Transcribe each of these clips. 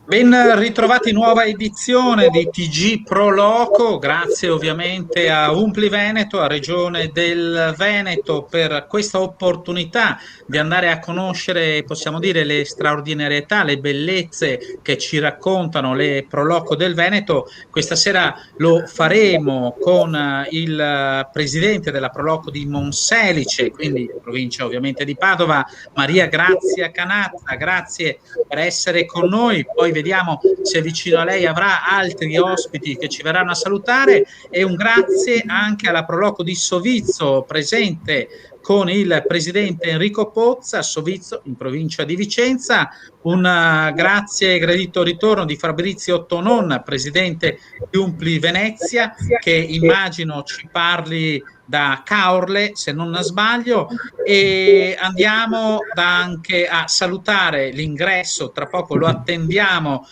Ben ritrovati, nuova edizione di TG Pro Loco, grazie ovviamente a Umpli Veneto, a Regione del Veneto, per questa opportunità di andare a conoscere, possiamo dire, le straordinarietà, le bellezze che ci raccontano le Pro Loco del Veneto. Questa sera lo faremo con il presidente della Pro Loco di Monselice, quindi provincia ovviamente di Padova, Maria Grazia Canazza. Grazie per essere con noi. Poi vediamo se vicino a lei avrà altri ospiti che ci verranno a salutare, e un grazie anche alla Proloco di Sovizzo, presente con il presidente Enrico Pozza a Sovizzo, in provincia di Vicenza. Un grazie e gradito ritorno di Fabrizio Tonon, presidente di Umpli Venezia, che immagino ci parli da Caorle, se non sbaglio. E andiamo anche a salutare l'ingresso, tra poco lo attendiamo,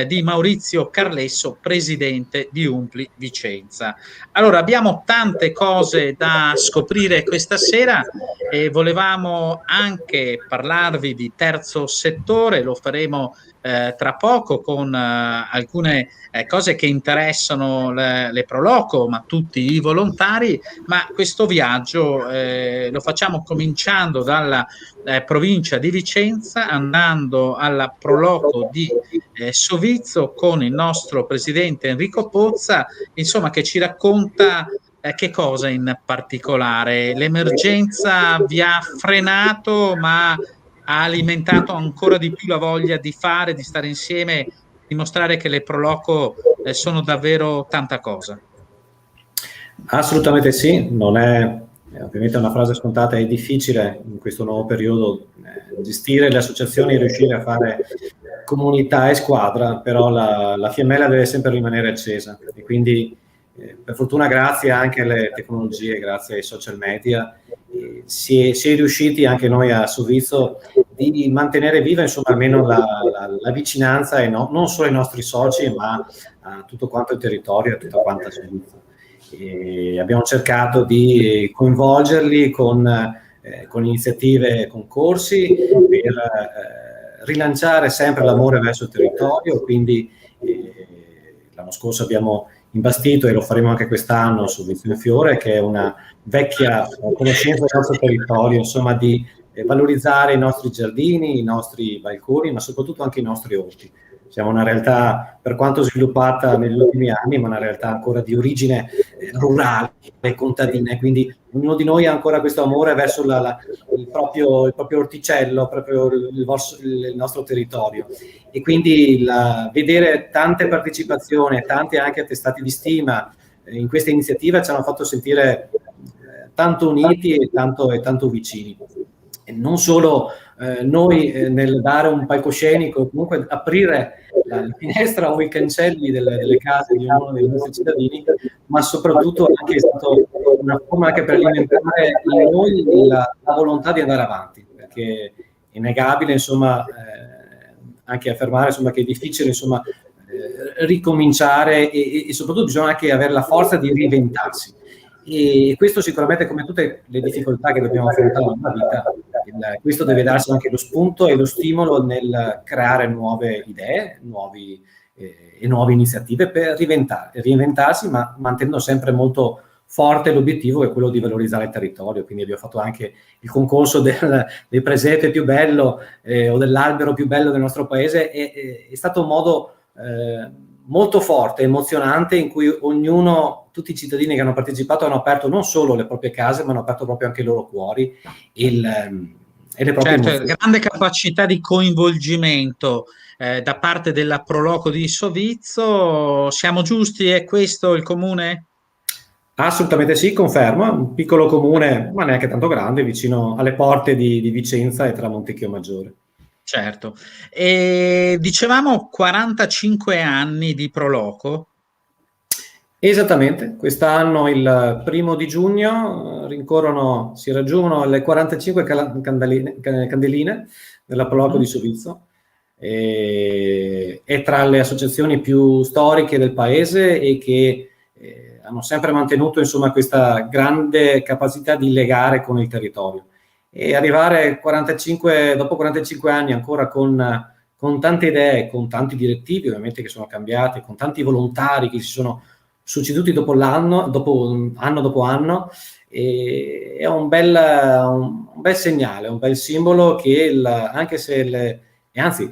di Maurizio Carlesso, presidente di Umpli Vicenza. Allora, abbiamo tante cose da scoprire questa sera e volevamo anche parlarvi di terzo settore. Lo faremo tra poco con alcune cose che interessano le Proloco, ma tutti i volontari. Ma questo viaggio lo facciamo cominciando dalla provincia di Vicenza, andando alla Proloco di Sovizzo con il nostro presidente Enrico Pozza, insomma, che ci racconta che cosa in particolare. L'emergenza vi ha frenato, ma ha alimentato ancora di più la voglia di fare, di stare insieme, dimostrare che le Proloco sono davvero tanta cosa. Assolutamente sì, non è ovviamente una frase scontata, è difficile in questo nuovo periodo gestire le associazioni e riuscire a fare comunità e squadra, però la fiammella deve sempre rimanere accesa, e quindi per fortuna, grazie anche alle tecnologie, grazie ai social media, si è riusciti anche noi a Sovizzo di mantenere viva, insomma, almeno la vicinanza, e non solo ai nostri soci, ma a tutto quanto il territorio, a tutta quanta Sovizzo. E abbiamo cercato di coinvolgerli con iniziative, concorsi per rilanciare sempre l'amore verso il territorio. Quindi l'anno scorso abbiamo imbastito, e lo faremo anche quest'anno, su Vizione Fiore, che è una vecchia conoscenza del nostro territorio, insomma, di valorizzare i nostri giardini, i nostri balconi, ma soprattutto anche i nostri orti. Siamo una realtà, per quanto sviluppata negli ultimi anni, ma una realtà ancora di origine rurale e contadina, quindi ognuno di noi ha ancora questo amore verso il proprio orticello, proprio il nostro territorio. E quindi vedere tante partecipazioni, tante anche attestati di stima in questa iniziativa ci hanno fatto sentire tanto uniti e tanto vicini. E non solo noi nel dare un palcoscenico, comunque aprire la finestra o i cancelli delle case di ognuno dei nostri cittadini, ma soprattutto anche è stato una forma anche per alimentare in noi la volontà di andare avanti, perché è innegabile, insomma, anche affermare, insomma, che è difficile, insomma, ricominciare, e soprattutto bisogna anche avere la forza di reinventarsi. E questo sicuramente, come tutte le difficoltà che dobbiamo affrontare nella vita, questo deve darsi anche lo spunto e lo stimolo nel creare nuove idee, e nuove iniziative per reinventarsi, ma mantenendo sempre molto forte l'obiettivo, che è quello di valorizzare il territorio. Quindi abbiamo fatto anche il concorso del presepe più bello o dell'albero più bello del nostro paese. È stato un modo molto forte, emozionante, in cui tutti i cittadini che hanno partecipato hanno aperto non solo le proprie case, ma hanno aperto proprio anche i loro cuori e le proprie emozioni. Grande capacità di coinvolgimento da parte della Proloco di Sovizzo. Siamo giusti? È questo il comune? Assolutamente sì, confermo. Un piccolo comune, ma neanche tanto grande, vicino alle porte di Vicenza e tra Montecchio Maggiore. Certo. E dicevamo 45 anni di Proloco? Esattamente, quest'anno il 1° giugno si raggiungono le 45 candeline della Proloco di Sovizzo. È tra le associazioni più storiche del paese e che hanno sempre mantenuto, insomma, questa grande capacità di legare con il territorio. e arrivare dopo 45 anni ancora con tante idee, con tanti direttivi ovviamente che sono cambiati, con tanti volontari che si sono succeduti anno dopo anno, e è un bel segnale, un bel simbolo che anche se e anzi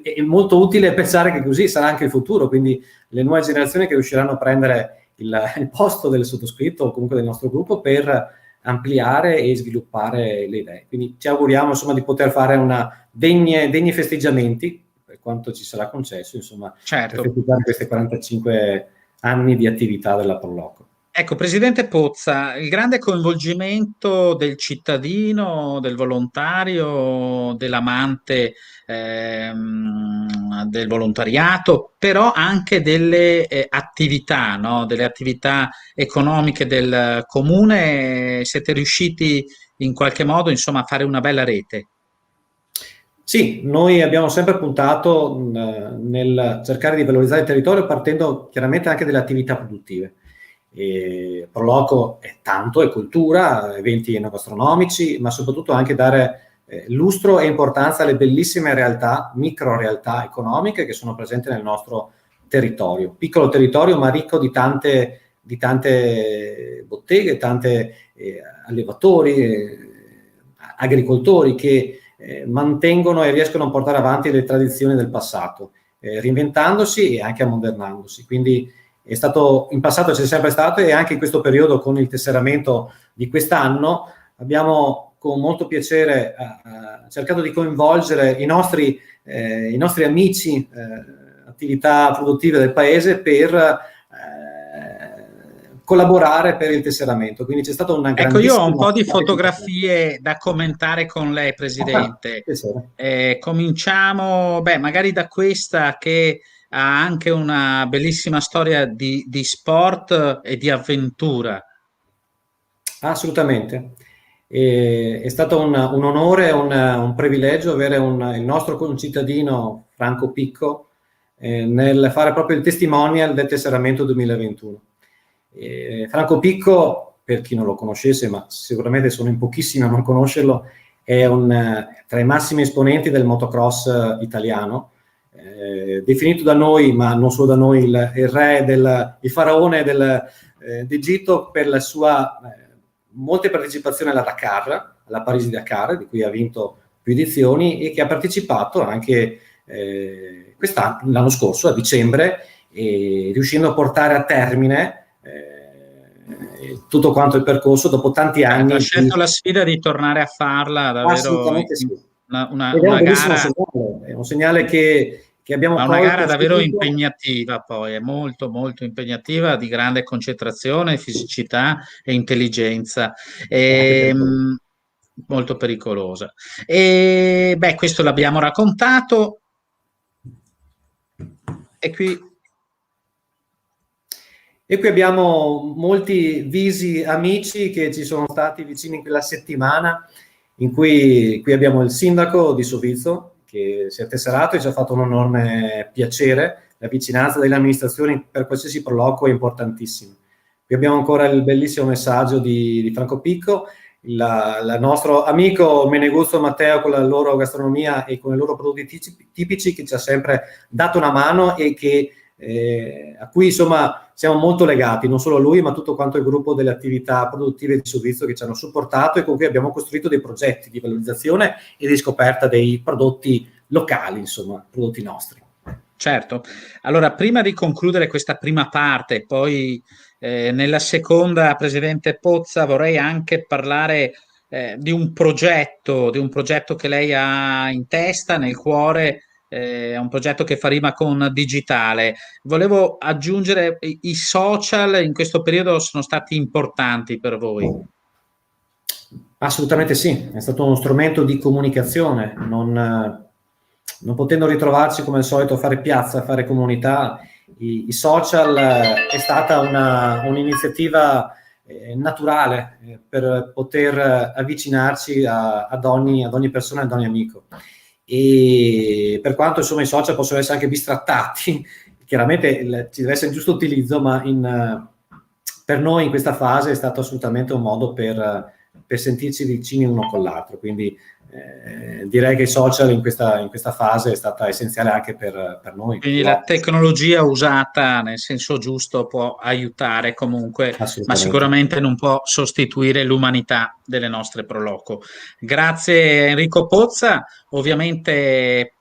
è molto utile pensare che così sarà anche il futuro, quindi le nuove generazioni che riusciranno a prendere il posto del sottoscritto o comunque del nostro gruppo per ampliare e sviluppare le idee. Quindi ci auguriamo insomma di poter fare degni festeggiamenti, per quanto ci sarà concesso, insomma, Certo. per festeggiare questi 45 anni di attività della Proloco. Ecco, Presidente Pozza, il grande coinvolgimento del cittadino, del volontario, dell'amante del volontariato, però anche delle attività, no? Delle attività economiche del comune, siete riusciti in qualche modo, insomma, a fare una bella rete. Sì, noi abbiamo sempre puntato nel cercare di valorizzare il territorio partendo chiaramente anche dalle attività produttive. Proloco è tanto, è cultura, eventi enogastronomici, ma soprattutto anche dare lustro e importanza alle bellissime realtà, micro realtà economiche che sono presenti nel nostro territorio. Piccolo territorio ma ricco di tante botteghe, tanti allevatori, agricoltori che mantengono e riescono a portare avanti le tradizioni del passato, reinventandosi e anche ammodernandosi. Quindi in passato c'è sempre stato, e anche in questo periodo con il tesseramento di quest'anno abbiamo con molto piacere cercato di coinvolgere i nostri amici, attività produttive del paese per collaborare per il tesseramento. Quindi c'è stata una Ecco, io ho un po' di grandissima fotografie da commentare con lei, Presidente. piacere. Cominciamo, magari da questa che ha anche una bellissima storia di sport e di avventura. Assolutamente. È stato un onore, un privilegio avere il nostro concittadino Franco Picco nel fare proprio il testimonial del tesseramento 2021. Franco Picco, per chi non lo conoscesse, ma sicuramente sono in pochissimi a non conoscerlo, è tra i massimi esponenti del motocross italiano, definito da noi, ma non solo da noi, il re, il faraone d'Egitto per la sua molte partecipazioni alla Dakar, alla Parigi-Dakar, di cui ha vinto più edizioni, e che ha partecipato anche l'anno scorso, a dicembre, riuscendo a portare a termine tutto quanto il percorso dopo tanti anni. Ha scelto la sfida di tornare a farla, davvero. Assolutamente sì. Una gara, segnale, è un segnale che abbiamo colto. Una gara davvero impegnativa, poi è molto molto impegnativa, di grande concentrazione, fisicità e intelligenza, molto pericolosa. E questo l'abbiamo raccontato, e qui abbiamo molti visi amici che ci sono stati vicini in quella settimana, in cui qui abbiamo il sindaco di Sovizzo che si è tesserato e ci ha fatto un enorme piacere. La vicinanza delle amministrazioni per qualsiasi Proloco è importantissima. Qui abbiamo ancora il bellissimo messaggio di Franco Picco, il nostro amico Meneguzzo Matteo con la loro gastronomia e con i loro prodotti tipici, che ci ha sempre dato una mano e a cui insomma siamo molto legati, non solo a lui ma a tutto quanto il gruppo delle attività produttive di Sovizzo che ci hanno supportato e con cui abbiamo costruito dei progetti di valorizzazione e di scoperta dei prodotti locali, insomma, prodotti nostri. Certo. Allora, prima di concludere questa prima parte, poi nella seconda, Presidente Pozza, vorrei anche parlare di un progetto che lei ha in testa, nel cuore. È un progetto che fa rima con digitale. Volevo aggiungere, i social in questo periodo sono stati importanti per voi? Assolutamente sì, è stato uno strumento di comunicazione, non potendo ritrovarci come al solito a fare piazza, a fare comunità. I social è stata un'iniziativa naturale per poter avvicinarci ad ogni persona, ad ogni amico. E per quanto insomma i social possono essere anche bistrattati, chiaramente ci deve essere il giusto utilizzo, ma per noi in questa fase è stato assolutamente un modo per per sentirci vicini uno con l'altro. Quindi direi che i social in questa fase è stata essenziale anche per noi. Quindi la tecnologia usata nel senso giusto può aiutare comunque, ma Assolutamente. sicuramente non può sostituire l'umanità delle nostre Pro Loco. Grazie Enrico Pozza, ovviamente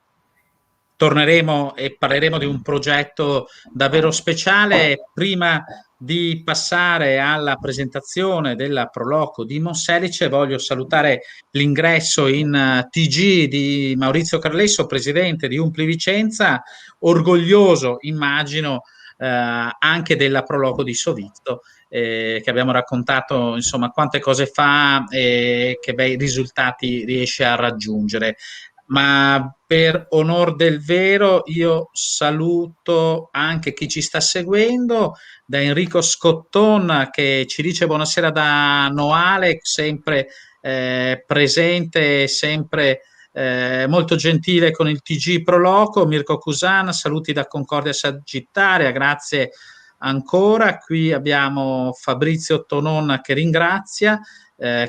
torneremo e parleremo di un progetto davvero speciale. Prima di passare alla presentazione della Proloco di Monselice, voglio salutare l'ingresso in TG di Maurizio Carlesso, presidente di Umpli Vicenza, orgoglioso, immagino, anche della Proloco di Sovizio, che abbiamo raccontato, insomma, quante cose fa e che bei risultati riesce a raggiungere. Ma per onor del vero, io saluto anche chi ci sta seguendo, da Enrico Scotton che ci dice buonasera da Noale, sempre presente, sempre molto gentile con il TG Pro Loco. Mirko Cusana, saluti da Concordia Sagittaria, grazie ancora. Qui abbiamo Fabrizio Tonon che ringrazia,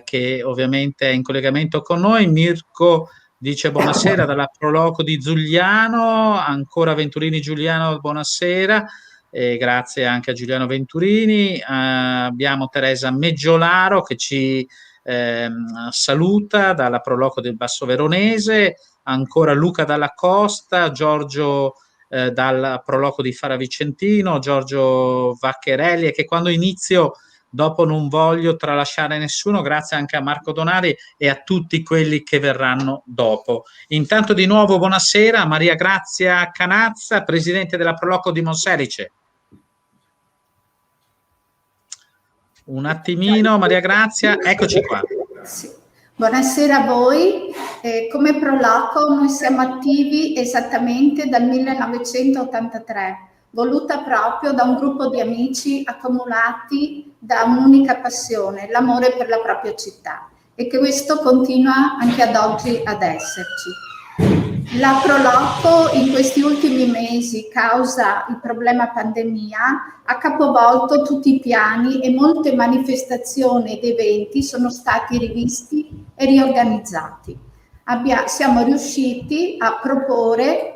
che ovviamente è in collegamento con noi. Mirko dice buonasera dalla Proloco di Giuliano, ancora Venturini Giuliano, buonasera, e grazie anche a Giuliano Venturini. Abbiamo Teresa Meggiolaro che ci saluta dalla Proloco del Basso Veronese, ancora Luca Dalla Costa, Giorgio dal Proloco di Fara Vicentino, Giorgio Vaccherelli, e che quando inizio dopo non voglio tralasciare nessuno, grazie anche a Marco Donari e a tutti quelli che verranno dopo. Intanto di nuovo buonasera a Maria Grazia Canazza, presidente della Proloco di Monselice. Un attimino, Maria Grazia, eccoci qua. Sì. Buonasera a voi. Come Proloco noi siamo attivi esattamente dal 1983, voluta proprio da un gruppo di amici accumulati da un'unica passione, l'amore per la propria città, e che questo continua anche ad oggi ad esserci. La Proloco in questi ultimi mesi, causa il problema pandemia, ha capovolto tutti i piani e molte manifestazioni ed eventi sono stati rivisti e riorganizzati. Siamo riusciti a proporre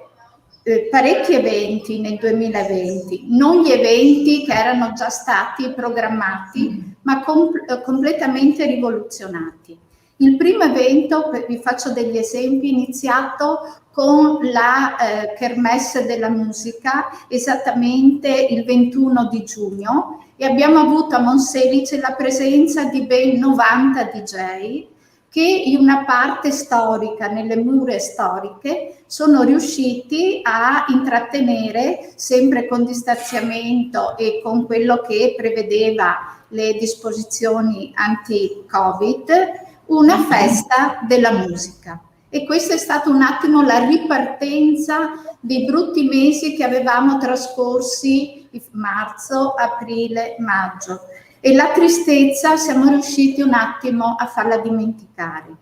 parecchi eventi nel 2020, non gli eventi che erano già stati programmati, ma completamente rivoluzionati. Il primo evento, vi faccio degli esempi, è iniziato con la Kermesse della musica, esattamente il 21 di giugno, e abbiamo avuto a Monselice la presenza di ben 90 DJ che in una parte storica, nelle mura storiche, sono riusciti a intrattenere, sempre con distanziamento e con quello che prevedeva le disposizioni anti-Covid, una festa della musica. E questa è stata un attimo la ripartenza dei brutti mesi che avevamo trascorsi marzo, aprile, maggio. E la tristezza siamo riusciti un attimo a farla dimenticare.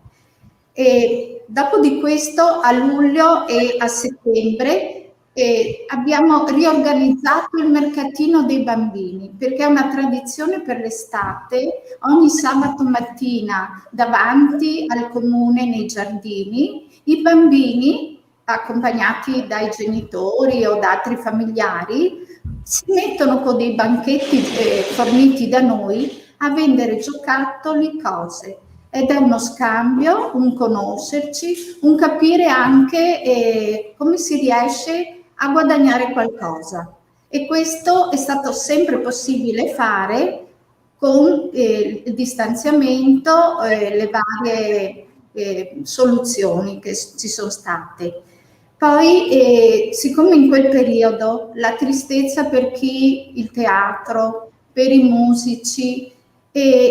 E dopo di questo, a luglio e a settembre, abbiamo riorganizzato il mercatino dei bambini, perché è una tradizione per l'estate, ogni sabato mattina davanti al comune nei giardini, i bambini, accompagnati dai genitori o da altri familiari, si mettono con dei banchetti forniti da noi a vendere giocattoli, cose. Ed è uno scambio, un conoscerci, un capire anche come si riesce a guadagnare qualcosa. E questo è stato sempre possibile fare con il distanziamento, le varie soluzioni che ci sono state. Poi, siccome in quel periodo la tristezza per chi il teatro, per i musici,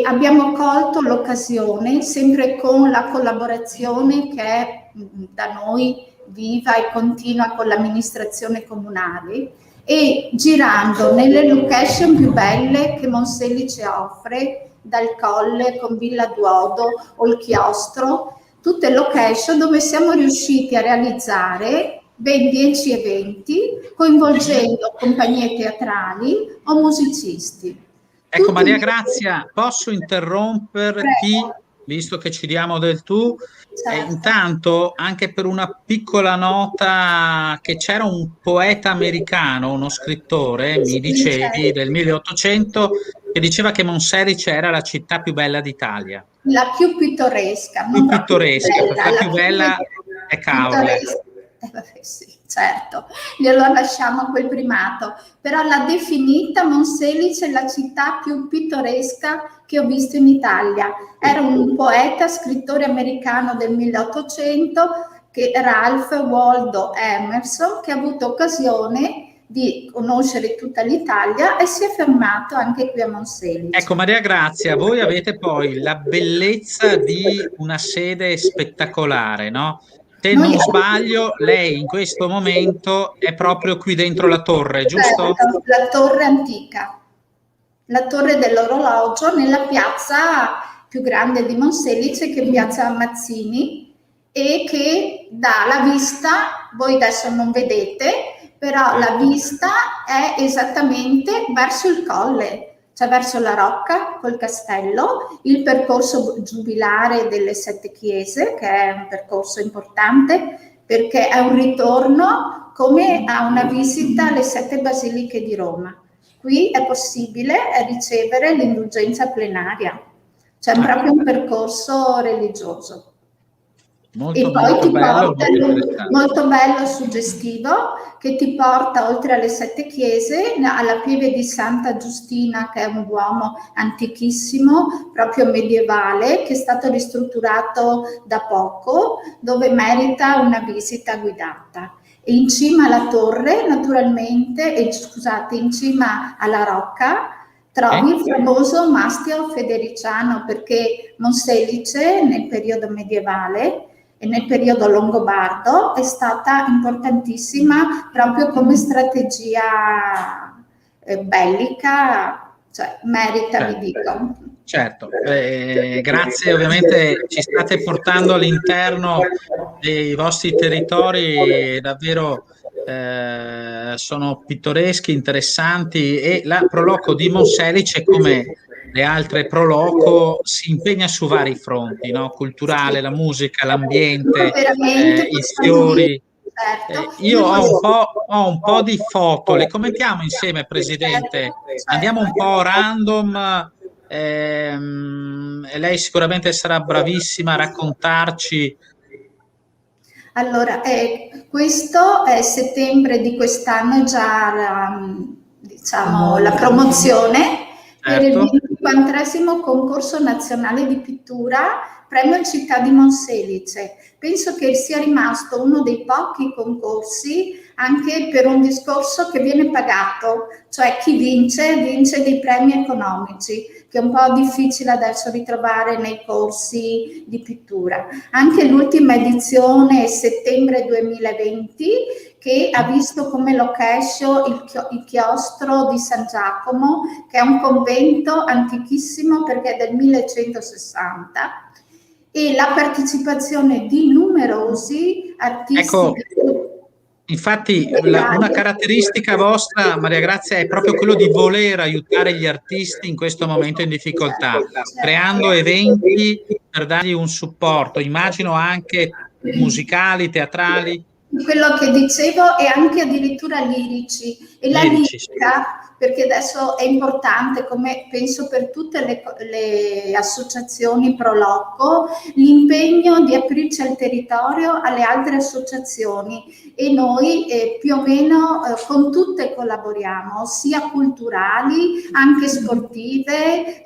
abbiamo colto l'occasione, sempre con la collaborazione che è da noi viva e continua con l'amministrazione comunale, e girando nelle location più belle che Monselice offre, dal Colle con Villa Duodo o il Chiostro, tutte location dove siamo riusciti a realizzare ben 10 eventi coinvolgendo compagnie teatrali o musicisti. Ecco, Maria Grazia, posso interromperti visto che ci diamo del tu. Certo. Intanto, anche per una piccola nota, che c'era un poeta americano, uno scrittore, mi Sì, dicevi, certo. del 1800, che diceva che Monselice era la città più bella d'Italia. La più pittoresca, Più non proprio più pittoresca, perché bella, la la più più bella è Caorle. pittoresca. Vabbè, sì, certo, glielo lasciamo quel primato, però l'ha definita Monselice la città più pittoresca che ho visto in Italia. Era un poeta, scrittore americano del 1800, che Ralph Waldo Emerson, che ha avuto occasione di conoscere tutta l'Italia e si è fermato anche qui a Ecco, Monselice. Maria Grazia, voi avete poi la bellezza di una sede spettacolare, no? Se Noi non sbaglio, lei in questo momento è proprio qui dentro la torre, giusto? certo, la torre antica, la torre dell'orologio nella piazza più grande di Monselice, che è piazza Mazzini, e che dà la vista, voi adesso non vedete, però la vista è esattamente verso il colle, cioè verso la Rocca col castello, il percorso giubilare delle Sette Chiese, che è un percorso importante perché è un ritorno come a una visita alle Sette Basiliche di Roma. Qui è possibile ricevere l'indulgenza plenaria, cioè proprio un percorso religioso. E Molto poi molto ti bello, porta, molto interessante. molto bello, suggestivo, che ti porta oltre alle Sette Chiese alla pieve di Santa Giustina, che è un duomo antichissimo, proprio medievale, che è stato ristrutturato da poco, dove merita una visita guidata. E in cima alla torre, naturalmente, scusate, in cima alla Rocca, trovi il famoso mastio federiciano, perché Monselice nel periodo medievale e nel periodo longobardo è stata importantissima proprio come strategia bellica, cioè merita, vi dico. Certo, grazie, ovviamente ci state portando all'interno dei vostri territori, davvero sono pittoreschi, interessanti, e la Proloco di Monselice, come le altre Proloco, si impegna su vari fronti, no? Culturale, Sì. la musica, Noi l'ambiente, veramente i possiamo dire, fiori. certo, Io noi possiamo, ho un po' di foto, le commentiamo insieme, Presidente. certo, Andiamo un certo. po' random. E lei sicuramente sarà bravissima a raccontarci. Allora, questo è settembre di quest'anno, già diciamo, la promozione per il Certo. 24esimo concorso nazionale di pittura, premio Città di Monselice. Penso che sia rimasto uno dei pochi concorsi anche per un discorso che viene pagato, cioè chi vince dei premi economici, che è un po' difficile adesso ritrovare nei corsi di pittura. Anche l'ultima edizione, settembre 2020, che ha visto come location il chiostro di San Giacomo, che è un convento antichissimo perché è del 1160, e la partecipazione di numerosi artisti Ecco, infatti una caratteristica vostra, Maria Grazia, è proprio quello di voler aiutare gli artisti in questo momento in difficoltà, creando eventi per dargli un supporto, immagino anche musicali, teatrali. Quello che dicevo, e anche addirittura lirici, e la Lirici, sì. lirica, perché adesso è importante, come penso per tutte le associazioni pro loco, l'impegno di aprirci al territorio alle altre associazioni, e noi più o meno con tutte collaboriamo, sia culturali, anche sportive,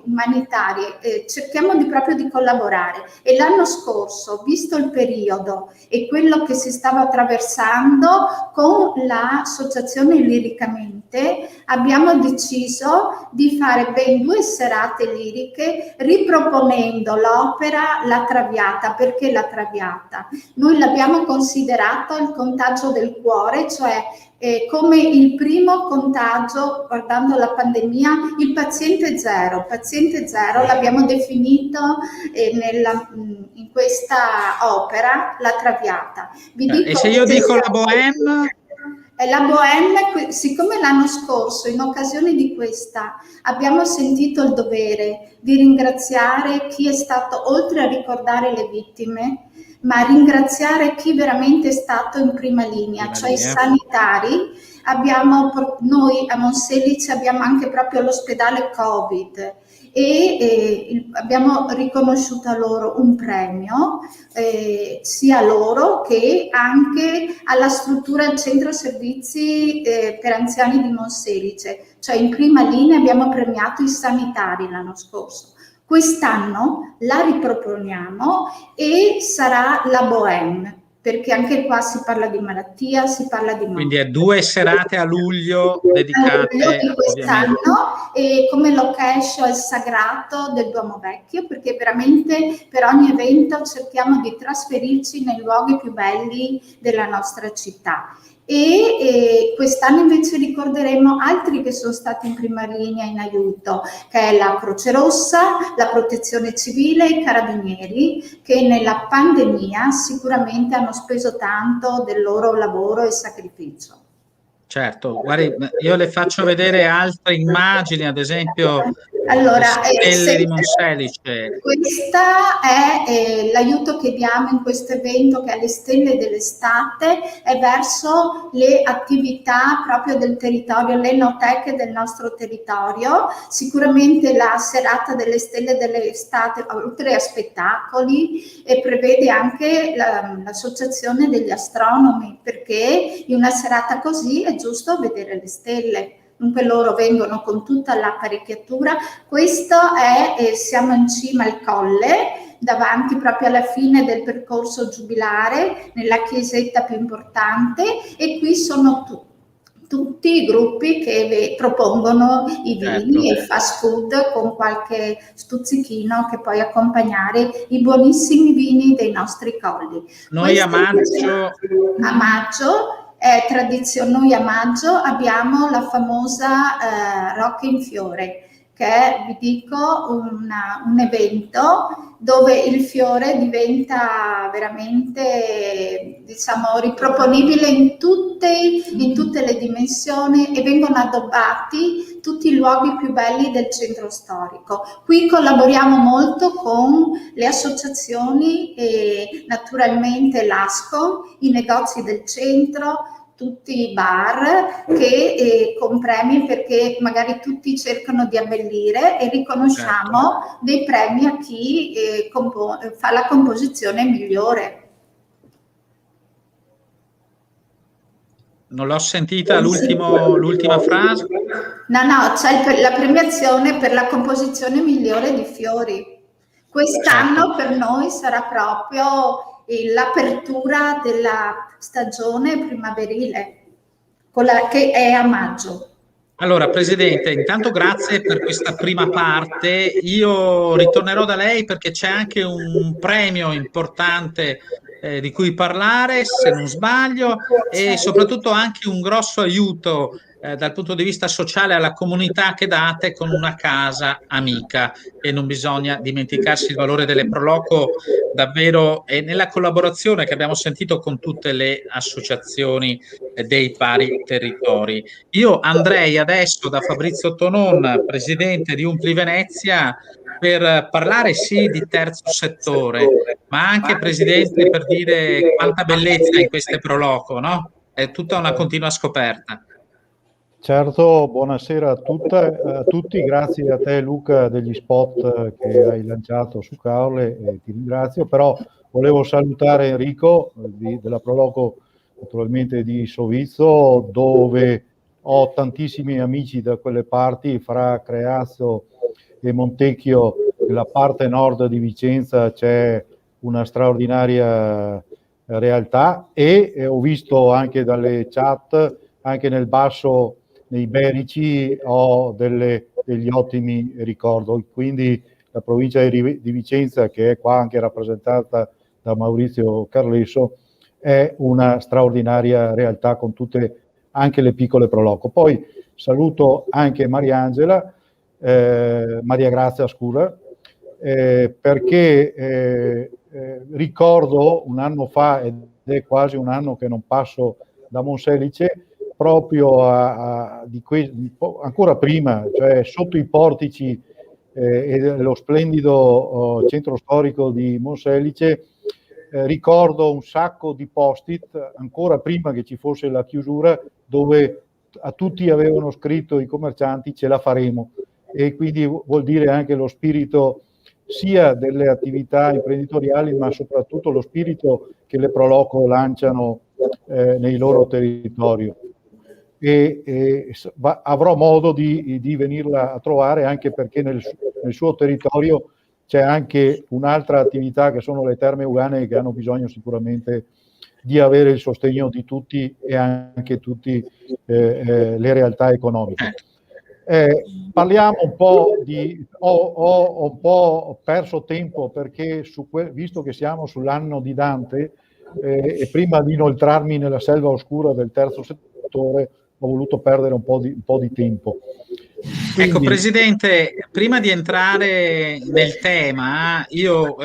umanitarie, cerchiamo proprio di collaborare. E l'anno scorso, visto il periodo e quello che si stava attraversando, con l'associazione Liricamente abbiamo deciso di fare ben 2 serate liriche, riproponendo l'opera La Traviata. Perché La Traviata? Noi l'abbiamo considerato il contagio del cuore, cioè come il primo contagio, guardando la pandemia, il paziente zero. Paziente zero l'abbiamo definito in questa opera, La Traviata. Vi dico, E se io dico la Bohème? La Bohème, siccome l'anno scorso, in occasione di questa, abbiamo sentito il dovere di ringraziare chi è stato, oltre a ricordare le vittime, ma ringraziare chi veramente è stato in prima linea, cioè i sanitari. Noi a Monselice abbiamo anche proprio l'ospedale Covid e abbiamo riconosciuto a loro un premio, sia a loro che anche alla struttura centro servizi per anziani di Monselice, cioè in prima linea abbiamo premiato i sanitari l'anno scorso. Quest'anno la riproponiamo e sarà la Bohème, perché anche qua si parla di malattia, si parla di morte. Quindi è 2 serate a luglio dedicate a luglio di quest'anno, e come location il sagrato del Duomo Vecchio, perché veramente per ogni evento cerchiamo di trasferirci nei luoghi più belli della nostra città. E quest'anno invece ricorderemo altri che sono stati in prima linea in aiuto, che è la Croce Rossa, la Protezione Civile e i Carabinieri, che nella pandemia sicuramente hanno speso tanto del loro lavoro e sacrificio. Certo, guardi, io le faccio vedere altre immagini, ad esempio allora, le stelle di Monselice. Questa è l'aiuto che diamo in questo evento, che è le stelle dell'estate, è verso le attività proprio del territorio, le enoteche del nostro territorio. Sicuramente la serata delle stelle dell'estate, oltre a spettacoli, prevede anche l'associazione degli astronomi, perché in una serata così è giusto vedere le stelle. Dunque loro vengono con tutta l'apparecchiatura. Questo siamo in cima al colle, davanti proprio alla fine del percorso giubilare, nella chiesetta più importante, e qui sono tutti i gruppi che propongono i vini e il fast food con qualche stuzzichino che puoi accompagnare i buonissimi vini dei nostri colli. Noi a maggio noi a maggio abbiamo la famosa Rocche in Fiore, che è, vi dico, un evento dove il fiore diventa veramente, diciamo, riproponibile in tutte le dimensioni, e vengono addobbati tutti i luoghi più belli del centro storico. Qui collaboriamo molto con le associazioni e naturalmente l'ASCO, i negozi del centro, tutti i bar che con premi, perché magari tutti cercano di abbellire, e riconosciamo dei premi a chi fa la composizione migliore. Non l'ho sentita l'ultima frase. No, c'è la premiazione per la composizione migliore di fiori. Quest'anno per noi sarà proprio l'apertura della stagione primaverile, che è a maggio. Allora, Presidente, intanto grazie per questa prima parte. Io ritornerò da lei perché c'è anche un premio importante di cui parlare, se non sbaglio, e soprattutto anche un grosso aiuto dal punto di vista sociale alla comunità che date con una casa amica, e non bisogna dimenticarsi il valore delle Proloco davvero, e nella collaborazione che abbiamo sentito con tutte le associazioni dei vari territori. Io andrei adesso da Fabrizio Tonon, presidente di Umpli Venezia, per parlare sì di terzo settore, ma anche, presidente, per dire quanta bellezza in queste Proloco, no? È tutta una continua scoperta. Certo, buonasera a tutti, grazie a te Luca degli spot che hai lanciato su Caorle, e ti ringrazio, però volevo salutare Enrico della Proloco, naturalmente di Sovizzo, dove ho tantissimi amici da quelle parti, fra Creazzo e Montecchio. Nella parte nord di Vicenza c'è una straordinaria realtà, e ho visto anche dalle chat, anche nel basso, nei Berici, ho degli ottimi ricordi. Quindi la provincia di Vicenza, che è qua anche rappresentata da Maurizio Carlesso, è una straordinaria realtà con tutte anche le piccole Proloco. Poi saluto anche Maria Grazia, scusa, perché ricordo un anno fa, ed è quasi un anno che non passo da Monselice, proprio ancora prima, cioè sotto i portici e lo splendido centro storico di Monselice, ricordo un sacco di post-it ancora prima che ci fosse la chiusura, dove a tutti avevano scritto i commercianti ce la faremo, e quindi vuol dire anche lo spirito sia delle attività imprenditoriali, ma soprattutto lo spirito che le Proloco lanciano nei loro territori. Avrò modo di venirla a trovare, anche perché nel suo territorio c'è anche un'altra attività, che sono le terme euganee, che hanno bisogno sicuramente di avere il sostegno di tutti, e anche tutte le realtà economiche. Parliamo un po' ho un po' perso tempo, perché visto che siamo sull'anno di Dante, e prima di inoltrarmi nella selva oscura del terzo settore, ho voluto perdere un po' di tempo. Quindi... Ecco, Presidente, prima di entrare nel tema, io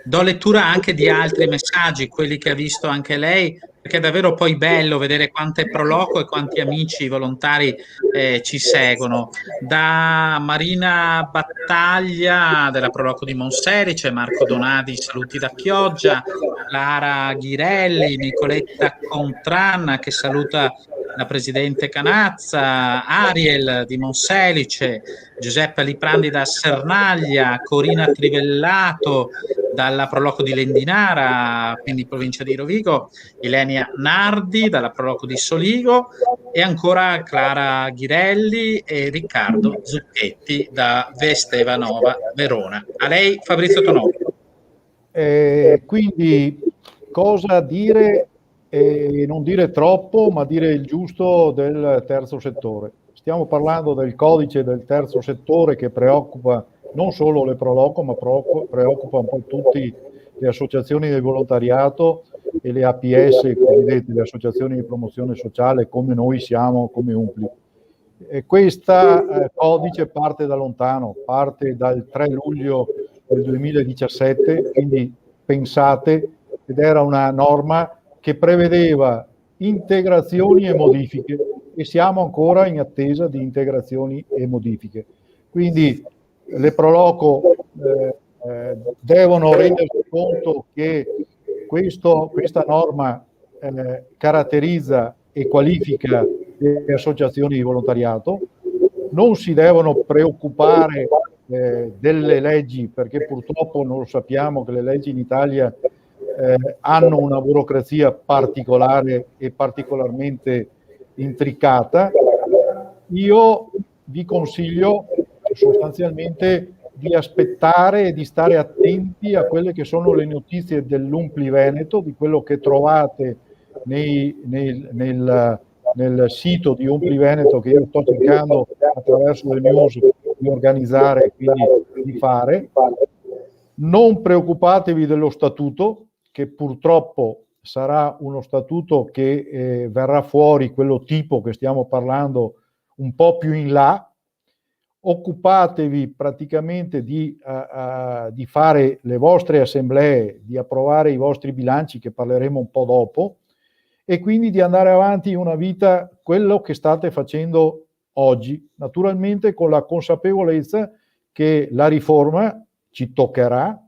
do lettura anche di altri messaggi, quelli che ha visto anche lei, perché è davvero poi bello vedere quante Proloco e quanti amici volontari ci seguono. Da Marina Battaglia della Proloco di Monselice, Marco Donadi, saluti da Chioggia, Clara Ghirelli, Nicoletta Contran che saluta la Presidente Canazza, Ariel di Monselice, Giuseppe Liprandi da Sernaglia, Corina Trivellato dalla Proloco di Lendinara, quindi provincia di Rovigo, Ilenia Nardi dalla Proloco di Soligo, e ancora Clara Ghirelli e Riccardo Zucchetti da Vestevanova, Verona. A lei Fabrizio Tonò. Quindi cosa dire? Non dire troppo, ma dire il giusto del terzo settore. Stiamo parlando del codice del terzo settore, che preoccupa non solo le Proloco, ma preoccupa un po' tutte le associazioni del volontariato e le APS, cosiddette, le associazioni di promozione sociale, come noi siamo, come UMPLI. Questa codice parte da lontano, parte dal 3 luglio del 2017, quindi pensate, ed era una norma che prevedeva integrazioni e modifiche, e siamo ancora in attesa di integrazioni e modifiche. Quindi le Proloco devono rendersi conto che questa norma caratterizza e qualifica le associazioni di volontariato. Non si devono preoccupare delle leggi, perché purtroppo non lo sappiamo che le leggi in Italia hanno una burocrazia particolare e particolarmente intricata. Io vi consiglio sostanzialmente di aspettare e di stare attenti a quelle che sono le notizie dell'Umpli Veneto, di quello che trovate nel sito di Umpli Veneto, che io sto cercando attraverso le news di organizzare e quindi di fare. Non preoccupatevi dello statuto, che purtroppo sarà uno statuto che verrà fuori, quello tipo che stiamo parlando, un po' più in là. Occupatevi praticamente di fare le vostre assemblee, di approvare i vostri bilanci, che parleremo un po' dopo, e quindi di andare avanti una vita, quello che state facendo oggi, naturalmente con la consapevolezza che la riforma ci toccherà,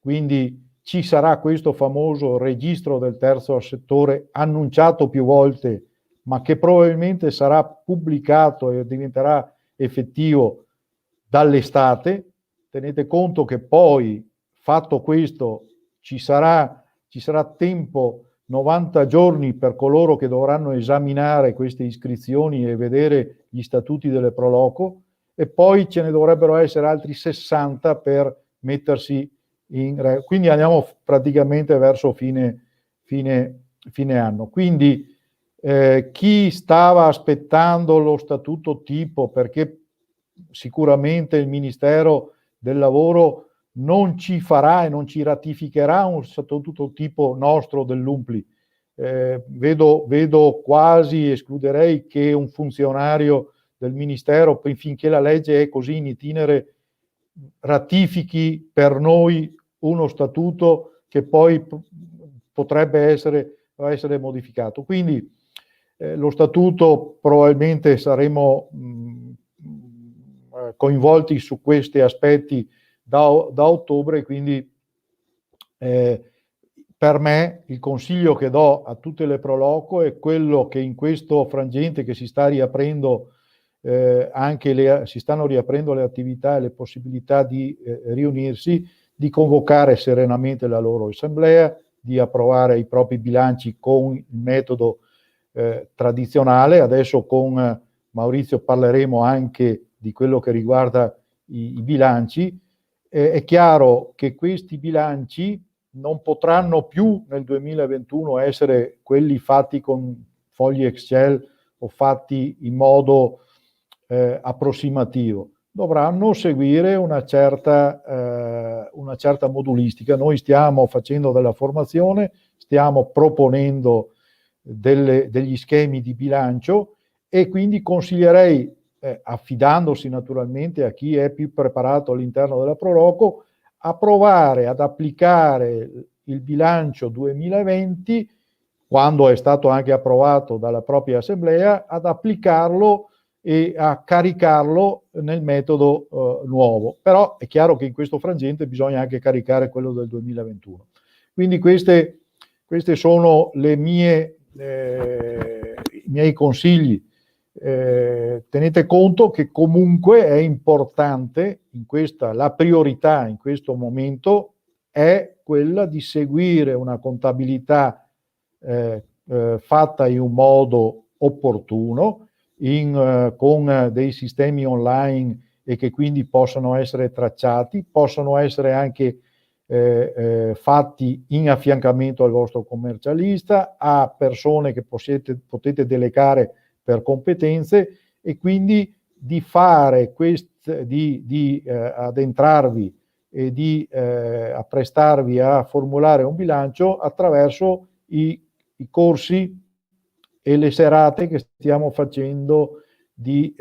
quindi ci sarà questo famoso registro del terzo settore annunciato più volte, ma che probabilmente sarà pubblicato e diventerà effettivo dall'estate. Tenete conto che poi, fatto questo, ci sarà tempo, 90 giorni, per coloro che dovranno esaminare queste iscrizioni e vedere gli statuti delle Proloco, e poi ce ne dovrebbero essere altri 60 per mettersi quindi andiamo praticamente verso fine anno. Quindi chi stava aspettando lo statuto tipo, perché sicuramente il Ministero del Lavoro non ci farà e non ci ratificherà un statuto tipo nostro dell'Umpli. Vedo quasi, escluderei che un funzionario del Ministero, finché la legge è così in itinere, ratifichi per noi uno statuto che poi potrebbe essere modificato. Quindi Lo statuto probabilmente saremo coinvolti su questi aspetti da ottobre, quindi per me il consiglio che do a tutte le Proloco è quello che in questo frangente che si sta riaprendo si stanno riaprendo le attività e le possibilità di riunirsi, di convocare serenamente la loro assemblea, di approvare i propri bilanci con il metodo tradizionale. Adesso con Maurizio parleremo anche di quello che riguarda i bilanci. È chiaro che questi bilanci non potranno più nel 2021 essere quelli fatti con fogli Excel o fatti in modo approssimativo. Dovranno seguire una certa modulistica. Noi stiamo facendo della formazione, stiamo proponendo degli schemi di bilancio e quindi consiglierei, affidandosi naturalmente a chi è più preparato all'interno della Proloco, a provare ad applicare il bilancio 2020, quando è stato anche approvato dalla propria assemblea, ad applicarlo e a caricarlo nel metodo nuovo. Però è chiaro che in questo frangente bisogna anche caricare quello del 2021. Quindi queste sono i miei consigli. Tenete conto che comunque è importante la priorità in questo momento è quella di seguire una contabilità fatta in un modo opportuno, con dei sistemi online e che quindi possono essere tracciati, possono essere anche fatti in affiancamento al vostro commercialista, a persone che potete delegare per competenze, e quindi di fare di addentrarvi e di apprestarvi a formulare un bilancio attraverso i corsi e le serate che stiamo facendo di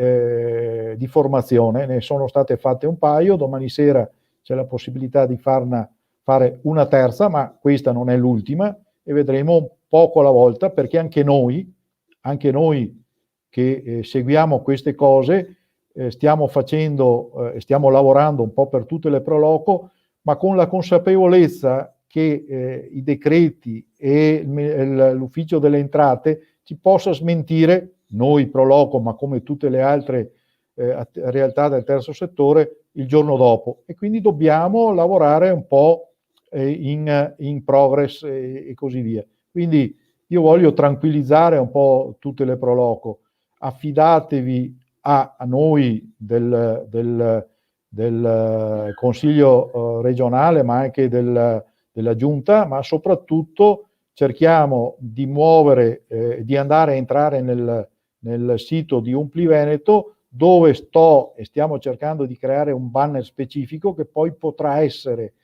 formazione. Ne sono state fatte un paio, domani sera c'è la possibilità di fare una terza, ma questa non è l'ultima, e vedremo poco alla volta, perché anche noi che seguiamo queste cose stiamo lavorando un po' per tutte le Proloco, ma con la consapevolezza che i decreti e l'ufficio delle entrate ci possa smentire, noi Proloco, ma come tutte le altre realtà del terzo settore, il giorno dopo, e quindi dobbiamo lavorare un po' in progress e così via. Quindi io voglio tranquillizzare un po' tutte le Proloco: affidatevi a noi del Consiglio regionale, ma anche della Giunta, ma soprattutto cerchiamo di di entrare nel sito di Umpli Veneto, dove stiamo cercando di creare un banner specifico che poi potrà essere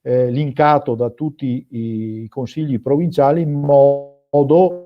linkato da tutti i consigli provinciali, in modo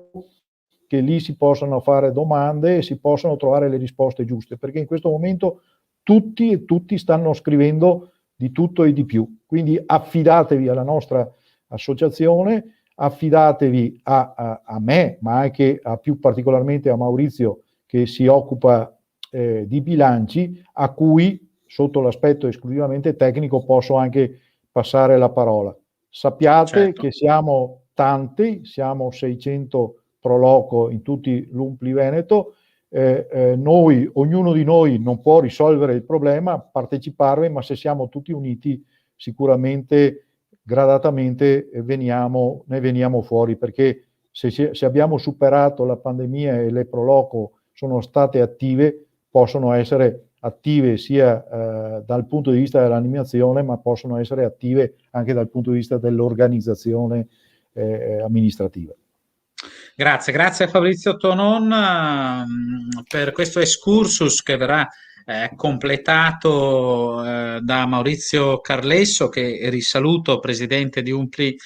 che lì si possano fare domande e si possano trovare le risposte giuste, perché in questo momento tutti stanno scrivendo di tutto e di più. Quindi affidatevi alla nostra associazione, affidatevi a me, ma anche più particolarmente a Maurizio, che si occupa di bilanci, a cui sotto l'aspetto esclusivamente tecnico posso anche passare la parola. Sappiate che siamo tanti, siamo 600 Proloco in tutti l'Umpli Veneto. Ognuno di noi non può risolvere il problema, parteciparvi, ma se siamo tutti uniti sicuramente gradatamente ne veniamo fuori, perché se abbiamo superato la pandemia e le Proloco sono state attive, possono essere attive sia dal punto di vista dell'animazione, ma possono essere attive anche dal punto di vista dell'organizzazione amministrativa. Grazie a Fabrizio Tonon per questo excursus che verrà completato da Maurizio Carlesso, che risaluto, presidente di Umpli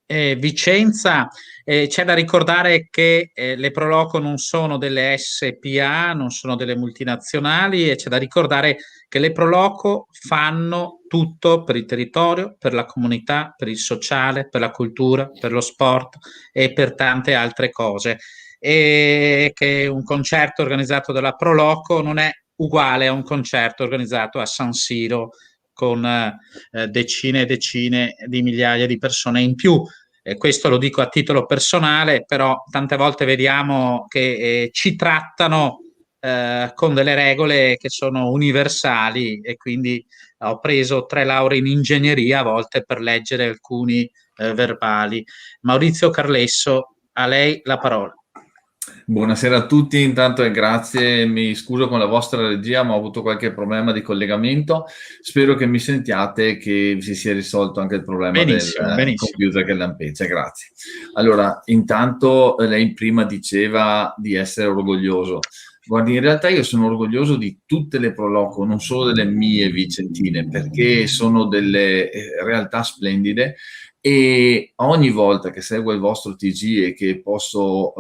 Vicenza. C'è da ricordare che le Proloco non sono delle SPA, non sono delle multinazionali, e c'è da ricordare che le Proloco fanno tutto per il territorio, per la comunità, per il sociale, per la cultura, per lo sport e per tante altre cose. e che un concerto organizzato dalla Pro Loco non è uguale a un concerto organizzato a San Siro con decine e decine di migliaia di persone in più. Questo lo dico a titolo personale, però tante volte vediamo che ci trattano con delle regole che sono universali, e quindi ho preso 3 lauree in ingegneria a volte per leggere alcuni verbali. Maurizio Carlesso, a lei la parola. Buonasera a tutti, intanto e grazie, mi scuso con la vostra regia ma ho avuto qualche problema di collegamento, spero che mi sentiate e che si sia risolto anche il problema Benissimo, del benissimo. computer che lampeggia, grazie. Allora, intanto lei prima diceva di essere orgoglioso. Guardi, in realtà io sono orgoglioso di tutte le Pro Loco, non solo delle mie vicentine, perché sono delle realtà splendide e ogni volta che seguo il vostro TG e che posso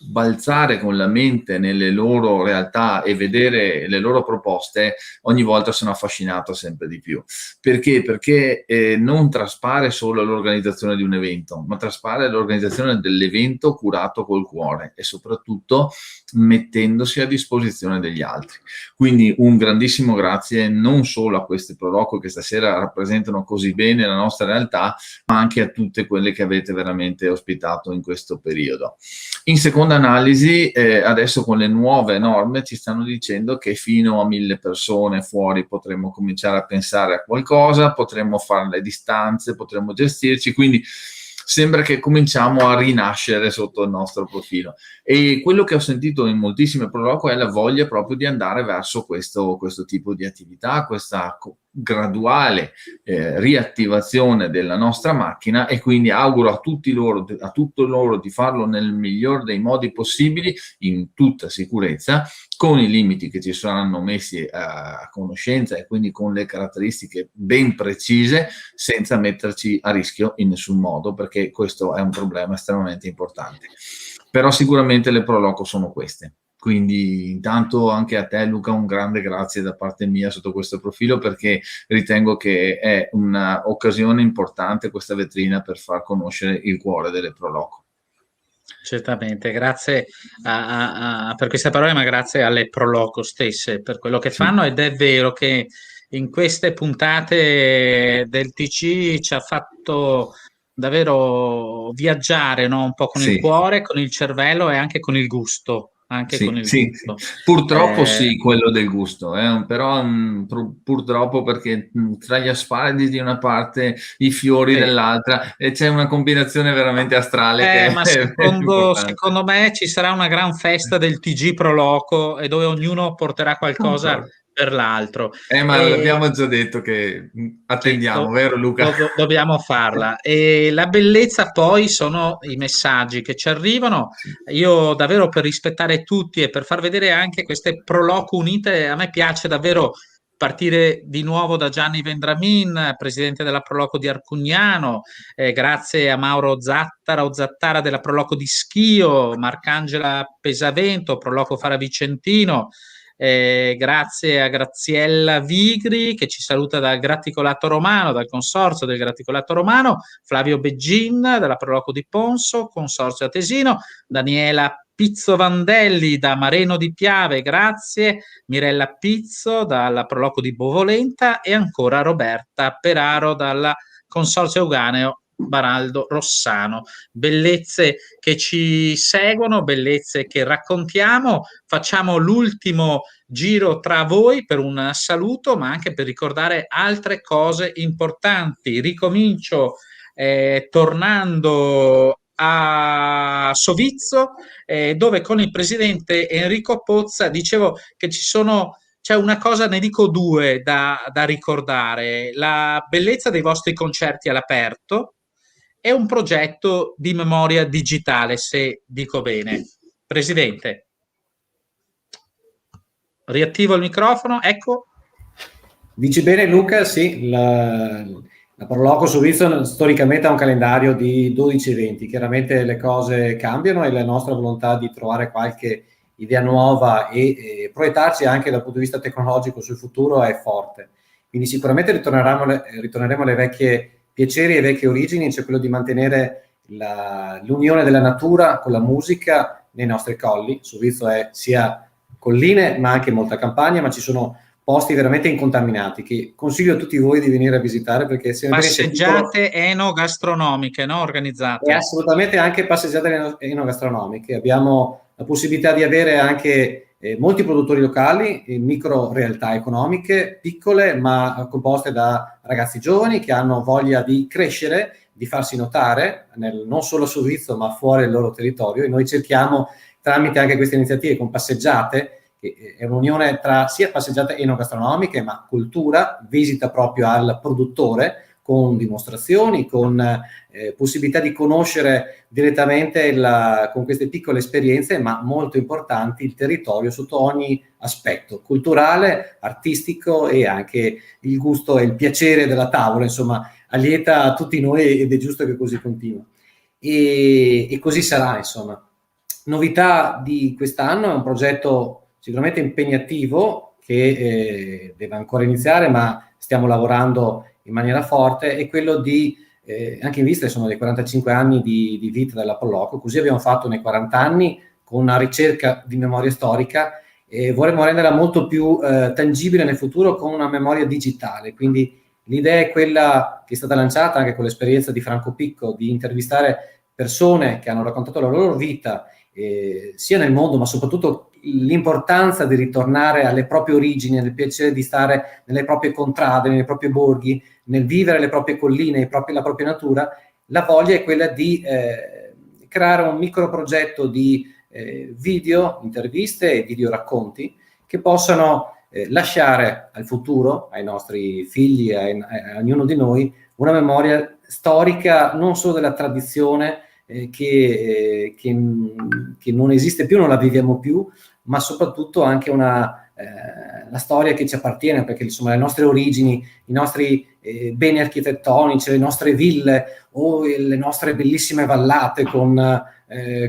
balzare con la mente nelle loro realtà e vedere le loro proposte, ogni volta sono affascinato sempre di più. Perché? Perché non traspare solo l'organizzazione di un evento, ma traspare l'organizzazione dell'evento curato col cuore e soprattutto mettendosi a disposizione degli altri. Quindi un grandissimo grazie non solo a queste Pro Loco che stasera rappresentano così bene la nostra realtà, ma anche a tutte quelle che avete veramente ospitato in questo periodo. In seconda analisi, adesso con le nuove norme ci stanno dicendo che fino a 1000 persone fuori potremmo cominciare a pensare a qualcosa, potremmo fare le distanze, potremmo gestirci, quindi sembra che cominciamo a rinascere sotto il nostro profilo. E quello che ho sentito in moltissime Pro Loco è la voglia proprio di andare verso questo tipo di attività, questa graduale riattivazione della nostra macchina, e quindi auguro a tutti loro di farlo nel miglior dei modi possibili, in tutta sicurezza, con i limiti che ci saranno messi a conoscenza e quindi con le caratteristiche ben precise, senza metterci a rischio in nessun modo, perché questo è un problema estremamente importante. Però sicuramente le Pro Loco sono queste. Quindi intanto anche a te Luca un grande grazie da parte mia sotto questo profilo, perché ritengo che è un'occasione importante questa vetrina per far conoscere il cuore delle Pro Loco. Certamente, grazie per queste parole, ma grazie alle Pro Loco stesse per quello che fanno, ed è vero che in queste puntate del TC ci ha fatto davvero viaggiare, no? Un po' con il cuore, con il cervello e anche con il gusto. Anche con il gusto. Purtroppo sì, quello del gusto, però purtroppo, perché tra gli asparagi di una parte, i fiori dell'altra, e c'è una combinazione veramente astrale ma secondo me ci sarà una gran festa del TG Pro Loco, e dove ognuno porterà qualcosa per l'altro. Ma l'abbiamo già detto che attendiamo, vero Luca? Dobbiamo farla. E la bellezza poi sono i messaggi che ci arrivano. Io davvero, per rispettare tutti e per far vedere anche queste Pro Loco unite, a me piace davvero partire di nuovo da Gianni Vendramin, presidente della Pro Loco di Arcugnano, grazie a Mauro Zattara della Pro Loco di Schio, Marcangela Pesavento, Pro Loco Fara Vicentino, grazie a Graziella Vigri che ci saluta dal Graticolato Romano, dal consorzio del Graticolato Romano, Flavio Beggin dalla Pro Loco di Ponso, consorzio Atesino, Daniela Pizzo Vandelli da Mareno di Piave, grazie, Mirella Pizzo dalla Pro Loco di Bovolenta, e ancora Roberta Peraro dalla consorzio Euganeo Baraldo Rossano. Bellezze che ci seguono, bellezze che raccontiamo. Facciamo l'ultimo giro tra voi per un saluto, ma anche per ricordare altre cose importanti. Ricomincio tornando a Sovizzo, dove con il presidente Enrico Pozza dicevo che c'è una cosa, ne dico due da ricordare: la bellezza dei vostri concerti all'aperto e un progetto di memoria digitale, se dico bene. Presidente, riattivo il microfono, ecco. Dici bene Luca, sì, la Pro Loco Sovizzo storicamente ha un calendario di 12 eventi, chiaramente le cose cambiano e la nostra volontà di trovare qualche idea nuova e proiettarci anche dal punto di vista tecnologico sul futuro è forte. Quindi sicuramente ritorneremo alle vecchie piaceri e vecchie origini, cioè quello di mantenere l'unione della natura con la musica nei nostri colli. Suvizzo è sia colline ma anche molta campagna, ma ci sono posti veramente incontaminati che consiglio a tutti voi di venire a visitare, perché se passeggiate enogastronomiche, no? e Organizzate. assolutamente anche passeggiate enogastronomiche. Abbiamo la possibilità di avere anche molti produttori locali, micro realtà economiche, piccole ma composte da ragazzi giovani che hanno voglia di crescere, di farsi notare, non solo a Suvizzo ma fuori il loro territorio, e noi cerchiamo tramite anche queste iniziative con passeggiate, che è un'unione tra sia passeggiate enogastronomiche ma cultura, visita proprio al produttore, con dimostrazioni, con possibilità di conoscere direttamente con queste piccole esperienze, ma molto importanti, il territorio sotto ogni aspetto, culturale, artistico, e anche il gusto e il piacere della tavola, insomma, allieta a tutti noi, ed è giusto che così continui. E così sarà, insomma. Novità di quest'anno è un progetto sicuramente impegnativo che deve ancora iniziare, ma stiamo lavorando in maniera forte, è quello di, anche in vista sono dei 45 anni di vita della Polloco, così abbiamo fatto nei 40 anni con una ricerca di memoria storica, e vorremmo renderla molto più tangibile nel futuro con una memoria digitale. Quindi l'idea è quella che è stata lanciata anche con l'esperienza di Franco Picco, di intervistare persone che hanno raccontato la loro vita, sia nel mondo, ma soprattutto l'importanza di ritornare alle proprie origini, nel piacere di stare nelle proprie contrade, nei propri borghi, nel vivere le proprie colline, la propria natura. La voglia è quella di creare un micro progetto di video, interviste e video racconti che possano lasciare al futuro, ai nostri figli, a ognuno di noi, una memoria storica non solo della tradizione che non esiste più, non la viviamo più, ma soprattutto anche la storia che ci appartiene, perché insomma le nostre origini, i nostri beni architettonici, le nostre ville o le nostre bellissime vallate con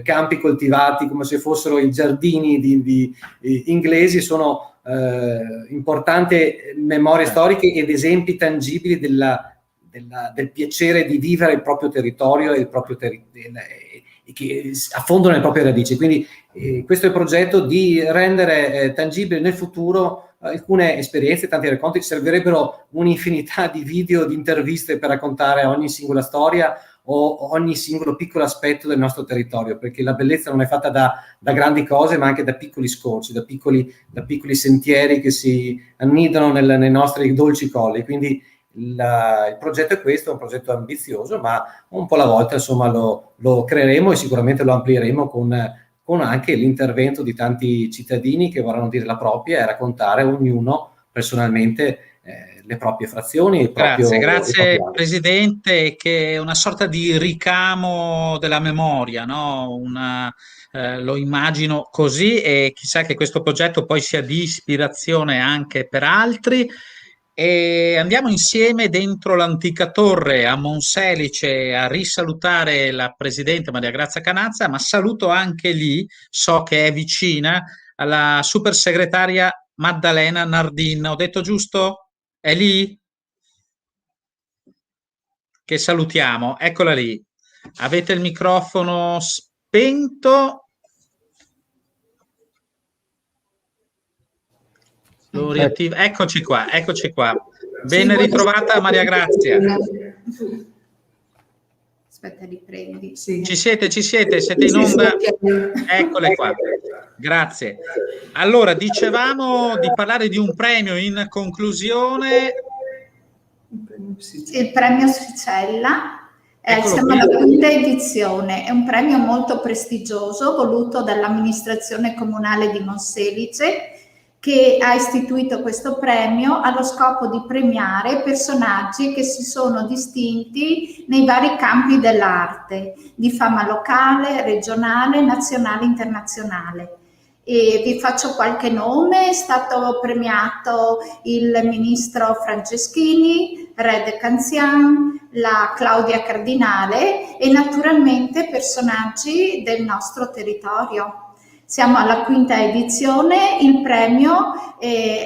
campi coltivati come se fossero i giardini di inglesi sono importanti memorie storiche ed esempi tangibili del piacere di vivere il proprio territorio e il proprio che affondano le proprie radici. Quindi questo è il progetto di rendere tangibile nel futuro alcune esperienze, tanti racconti. Servirebbero un'infinità di video, di interviste per raccontare ogni singola storia o ogni singolo piccolo aspetto del nostro territorio, perché la bellezza non è fatta da grandi cose, ma anche da piccoli scorci, da piccoli sentieri che si annidano nei nostri dolci colli. Quindi il progetto è questo, è un progetto ambizioso, ma un po' alla volta insomma lo creeremo, e sicuramente lo amplieremo con anche l'intervento di tanti cittadini che vorranno dire la propria e raccontare ognuno personalmente le proprie frazioni. Grazie Presidente, che è una sorta di ricamo della memoria, no? Lo immagino così, e chissà che questo progetto poi sia di ispirazione anche per altri. E andiamo insieme dentro l'antica torre a Monselice a risalutare la Presidente Maria Grazia Canazza, ma saluto anche lì, so che è vicina, alla super segretaria Maddalena Nardin. Ho detto giusto? È lì? Che salutiamo, eccola lì. Avete il microfono spento? Lo riattivo. Eccoci qua, eccoci qua. Ben ritrovata Maria Grazia. Aspetta, riprendi. Sì. Ci siete, siete in onda? Eccole qua. Grazie. Allora, dicevamo di parlare di un premio in conclusione. Il premio Sficella. Siamo alla quinta edizione, è un premio molto prestigioso voluto dall'amministrazione comunale di Monselice, che ha istituito questo premio allo scopo di premiare personaggi che si sono distinti nei vari campi dell'arte, di fama locale, regionale, nazionale, internazionale. E vi faccio qualche nome: è stato premiato il ministro Franceschini, Red Canzian, la Claudia Cardinale e naturalmente personaggi del nostro territorio. Siamo alla quinta edizione, il premio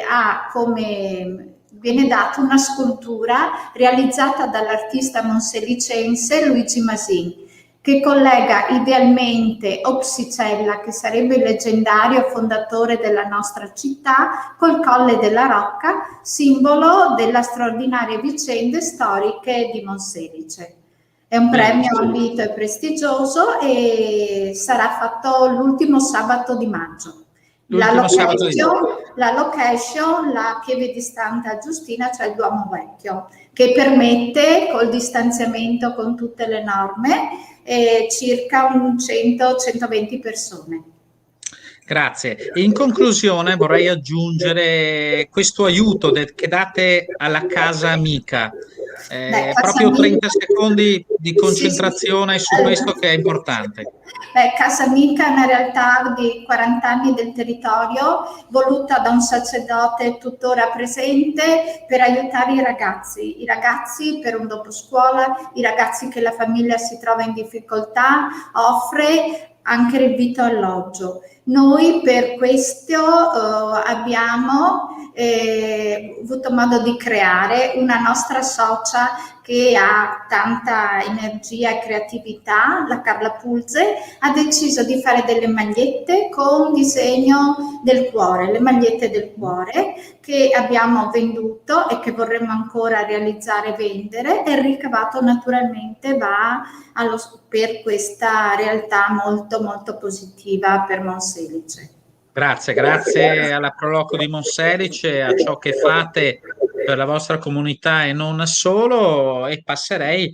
ha come viene data una scultura realizzata dall'artista monselicense Luigi Masin. che collega idealmente Opsicella, che sarebbe il leggendario fondatore della nostra città, col Colle della Rocca, simbolo delle straordinarie vicende storiche di Monselice. È un premio ambito e prestigioso e sarà fatto l'ultimo sabato di maggio. La location, la Pieve di Santa Giustina, cioè il Duomo Vecchio, che permette, col distanziamento con tutte le norme, circa un 100-120 persone. Grazie. In conclusione vorrei aggiungere questo aiuto che date alla Casa Amica. Proprio 30 secondi di concentrazione su questo che è importante. Casa Amica è una realtà di 40 anni del territorio, voluta da un sacerdote tuttora presente per aiutare i ragazzi per un doposcuola, i ragazzi che la famiglia si trova in difficoltà, offre anche il vitto alloggio. Noi per questo abbiamo avuto modo di creare una nostra socia che ha tanta energia e creatività, la Carla Pulze, ha deciso di fare delle magliette con disegno del cuore, le magliette del cuore che abbiamo venduto e che vorremmo ancora realizzare e vendere, e il ricavato naturalmente va per questa realtà molto molto positiva per Monselice. Grazie alla Proloco di Monselice, a ciò che fate per la vostra comunità e non solo, e passerei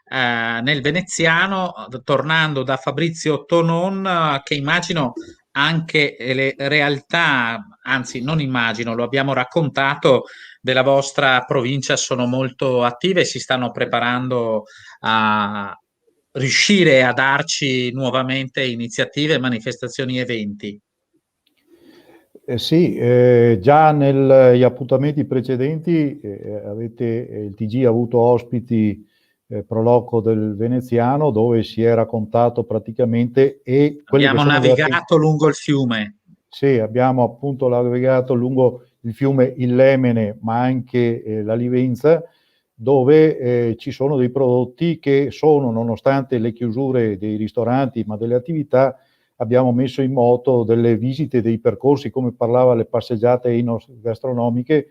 nel veneziano, tornando da Fabrizio Tonon, che immagino anche le realtà, anzi non immagino, lo abbiamo raccontato, della vostra provincia sono molto attive e si stanno preparando a riuscire a darci nuovamente iniziative, manifestazioni, eventi. Sì, già negli appuntamenti precedenti il TG ha avuto ospiti Proloco del veneziano, dove si è raccontato praticamente abbiamo navigato lungo il fiume. Sì, abbiamo appunto navigato lungo il fiume il Lemene, ma anche la Livenza, dove ci sono dei prodotti che sono, nonostante le chiusure dei ristoranti ma delle attività, abbiamo messo in moto delle visite, dei percorsi, come parlava, le passeggiate gastronomiche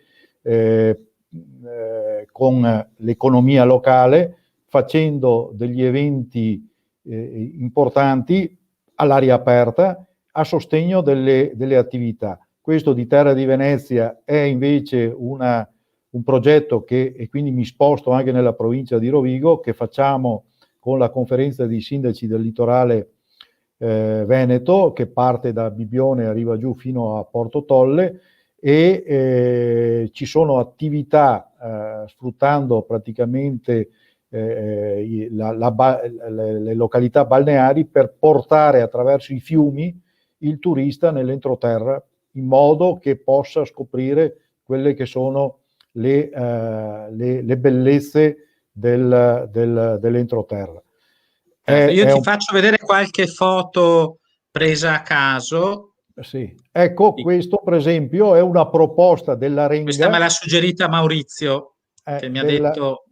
con l'economia locale, facendo degli eventi importanti all'aria aperta a sostegno delle attività. Questo di Terra di Venezia è invece un progetto e quindi mi sposto anche nella provincia di Rovigo, che facciamo con la conferenza dei sindaci del litorale Veneto, che parte da Bibbione e arriva giù fino a Porto Tolle, e ci attività sfruttando praticamente le località balneari per portare attraverso i fiumi il turista nell'entroterra, in modo che possa scoprire quelle che sono le bellezze dell'entroterra. Io ti faccio vedere qualche foto presa a caso. Sì. Ecco, questo per esempio è una proposta della Renga. Questa me l'ha suggerita Maurizio, che mi ha detto...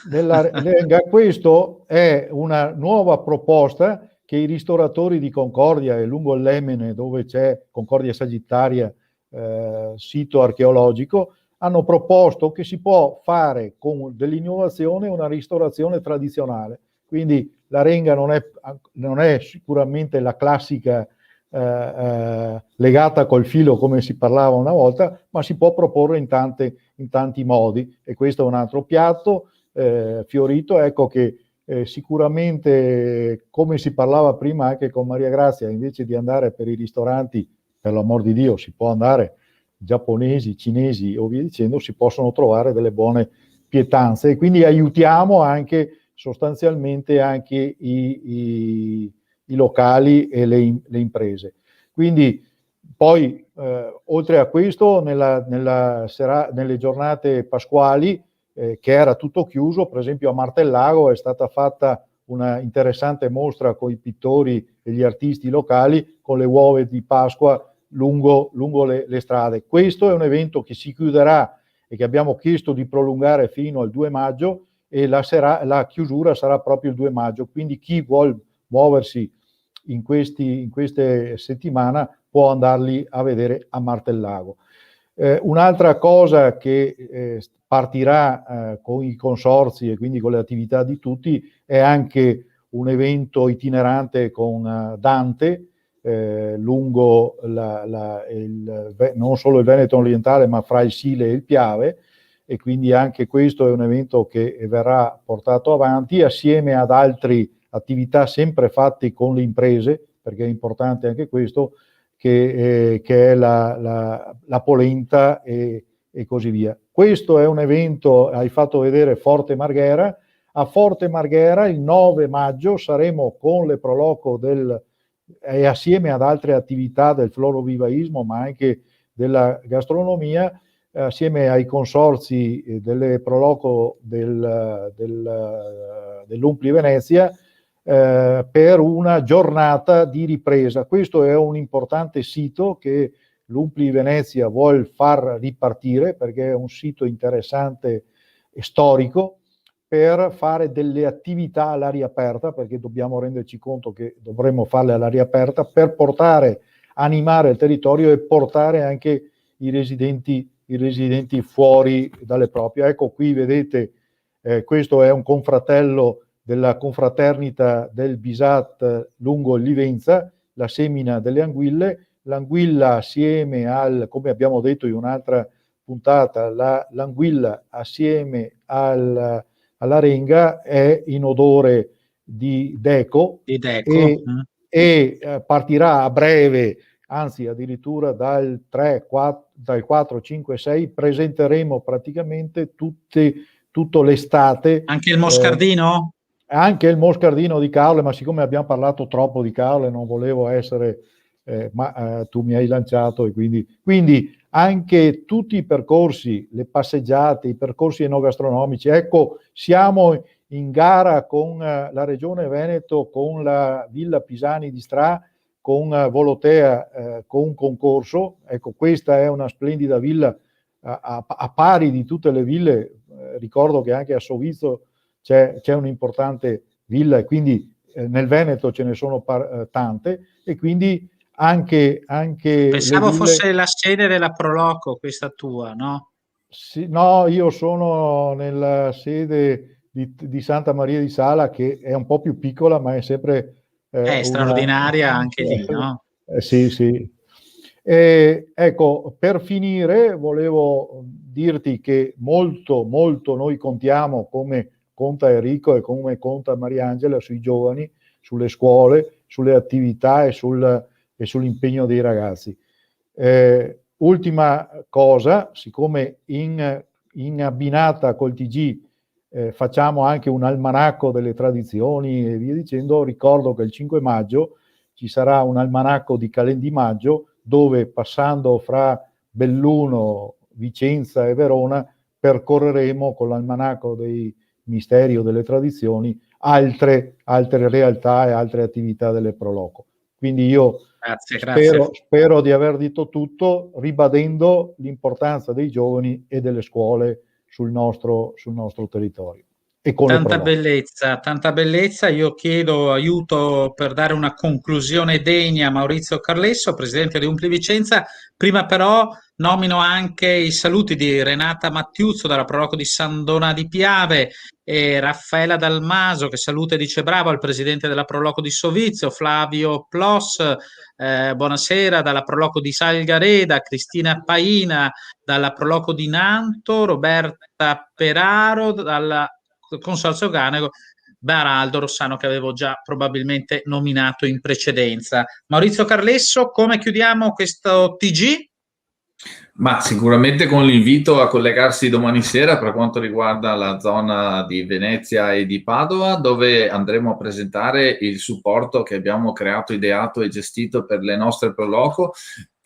Della Renga. Questo è una nuova proposta che i ristoratori di Concordia e lungo il Lemene, dove c'è Concordia Sagittaria, sito archeologico, hanno proposto che si può fare con dell'innovazione una ristorazione tradizionale. Quindi la Renga non è sicuramente la classica legata col filo come si parlava una volta, ma si può proporre in tanti modi, e questo è un altro piatto fiorito, ecco, che sicuramente, come si parlava prima anche con Maria Grazia, invece di andare per i ristoranti, per l'amor di Dio, si può andare giapponesi, cinesi o via dicendo, si possono trovare delle buone pietanze, e quindi aiutiamo anche sostanzialmente anche i locali e le imprese. Quindi poi oltre a questo, nelle giornate pasquali, che era tutto chiuso, per esempio a Martellago è stata fatta una interessante mostra con i pittori e gli artisti locali, con le uova di Pasqua lungo le strade. Questo è un evento che si chiuderà e che abbiamo chiesto di prolungare fino al 2 maggio, e la chiusura sarà proprio il 2 maggio, quindi chi vuol muoversi in queste settimane può andarli a vedere a Martellago. Un'altra cosa che partirà con i consorzi e quindi con le attività di tutti è anche un evento itinerante con Dante lungo non solo il Veneto orientale, ma fra il Sile e il Piave, e quindi anche questo è un evento che verrà portato avanti assieme ad altre attività sempre fatte con le imprese, perché è importante anche questo, che è la polenta e così via. Questo è un evento, hai fatto vedere Forte Marghera. A Forte Marghera il 9 maggio saremo con le Proloco e assieme ad altre attività del florovivaismo, ma anche della gastronomia, assieme ai consorzi delle Proloco dell'Umpli Venezia, per una giornata di ripresa. Questo è un importante sito che l'Umpli Venezia vuol far ripartire, perché è un sito interessante e storico, per fare delle attività all'aria aperta, perché dobbiamo renderci conto che dovremmo farle all'aria aperta per animare il territorio e portare anche i residenti fuori dalle proprie. Ecco, qui vedete, questo è un confratello della confraternita del Bisat lungo il Livenza, la semina delle anguille. L'anguilla assieme come abbiamo detto in un'altra puntata, l'anguilla assieme all'arenga è in odore di Deco, e partirà a breve, anzi addirittura dal 4, 5, 6, presenteremo praticamente tutto l'estate. Anche il moscardino? Anche il moscardino di Caorle, ma siccome abbiamo parlato troppo di Caorle non volevo essere, ma tu mi hai lanciato, e quindi anche tutti i percorsi, le passeggiate, i percorsi enogastronomici. Ecco, siamo in gara con la Regione Veneto, con la Villa Pisani di Stra, con Volotea, con un concorso. Ecco, questa è una splendida villa a pari di tutte le ville. Ricordo che anche a Sovizio c'è un'importante villa, e quindi nel Veneto ce ne sono tante, e quindi anche pensavo fosse la sede della Proloco, questa tua, no? Sì, no, io sono nella sede di Santa Maria di Sala, che è un po' più piccola, ma è sempre straordinaria anche lì, no? Sì, sì. Ecco, per finire volevo dirti che molto noi contiamo, come conta Enrico e come conta Mariangela, sui giovani, sulle scuole, sulle attività e sull'impegno dei ragazzi. Ultima cosa, siccome in abbinata col TG facciamo anche un almanacco delle tradizioni e via dicendo, ricordo che il 5 maggio ci sarà un almanacco di Calendimaggio, dove passando fra Belluno, Vicenza e Verona percorreremo con l'almanacco dei misteri o delle tradizioni altre realtà e altre attività delle Proloco. Quindi io spero di aver detto tutto, ribadendo l'importanza dei giovani e delle scuole sul nostro territorio. E con tanta bellezza. Io chiedo aiuto per dare una conclusione degna a Maurizio Carlesso, presidente di Umpli Vicenza. Prima però nomino anche i saluti di Renata Mattiuzzo dalla Proloco di Sandona di Piave, e Raffaela Dalmaso che saluta e dice bravo al presidente della Proloco di Sovizio, Flavio Plos, buonasera dalla Proloco di Salgareda, Cristina Paina dalla Proloco di Nanto, Roberta Peraro dalla Consorzio Ganego, Baraldo Rossano, che avevo già probabilmente nominato in precedenza. Maurizio Carlesso, come chiudiamo questo TG? Ma sicuramente con l'invito a collegarsi domani sera per quanto riguarda la zona di Venezia e di Padova, dove andremo a presentare il supporto che abbiamo creato, ideato e gestito per le nostre Proloco,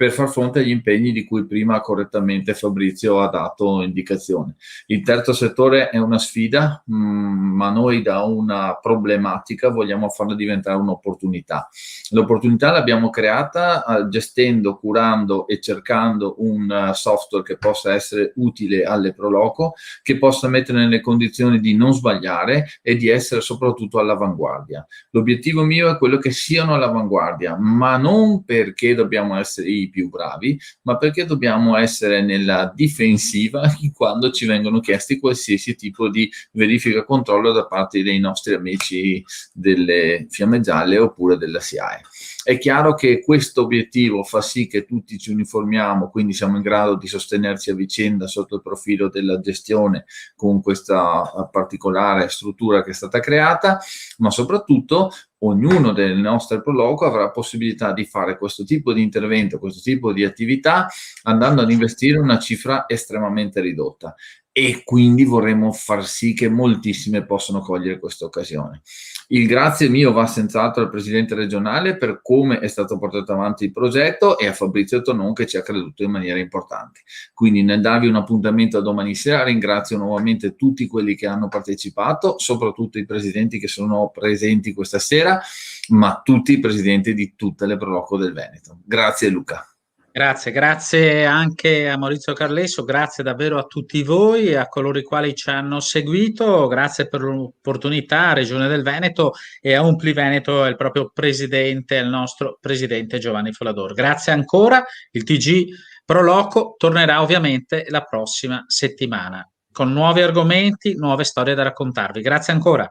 per far fronte agli impegni di cui prima correttamente Fabrizio ha dato indicazione. Il terzo settore è una sfida, ma noi da una problematica vogliamo farla diventare un'opportunità. L'opportunità l'abbiamo creata gestendo, curando e cercando un software che possa essere utile alle Pro Loco, che possa mettere nelle condizioni di non sbagliare e di essere soprattutto all'avanguardia. L'obiettivo mio è quello che siano all'avanguardia, ma non perché dobbiamo essere i più bravi, ma perché dobbiamo essere nella difensiva quando ci vengono chiesti qualsiasi tipo di verifica e controllo da parte dei nostri amici delle Fiamme Gialle oppure della SIAE. È chiaro che questo obiettivo fa sì che tutti ci uniformiamo, quindi siamo in grado di sostenerci a vicenda sotto il profilo della gestione con questa particolare struttura che è stata creata, ma soprattutto ognuno delle nostre Pro Loco avrà possibilità di fare questo tipo di intervento, questo tipo di attività, andando ad investire una cifra estremamente ridotta. E quindi vorremmo far sì che moltissime possano cogliere questa occasione. Il grazie mio va senz'altro al presidente regionale per come è stato portato avanti il progetto e a Fabrizio Tonon che ci ha creduto in maniera importante. Quindi nel darvi un appuntamento a domani sera ringrazio nuovamente tutti quelli che hanno partecipato, soprattutto i presidenti che sono presenti questa sera, ma tutti i presidenti di tutte le Pro Loco del Veneto. Grazie Luca. Grazie anche a Maurizio Carlesso, grazie davvero a tutti voi e a coloro i quali ci hanno seguito, grazie per l'opportunità, Regione del Veneto e a Umpli Veneto, il proprio presidente, il nostro presidente Giovanni Folador. Grazie ancora, il TG Pro Loco tornerà ovviamente la prossima settimana con nuovi argomenti, nuove storie da raccontarvi. Grazie ancora.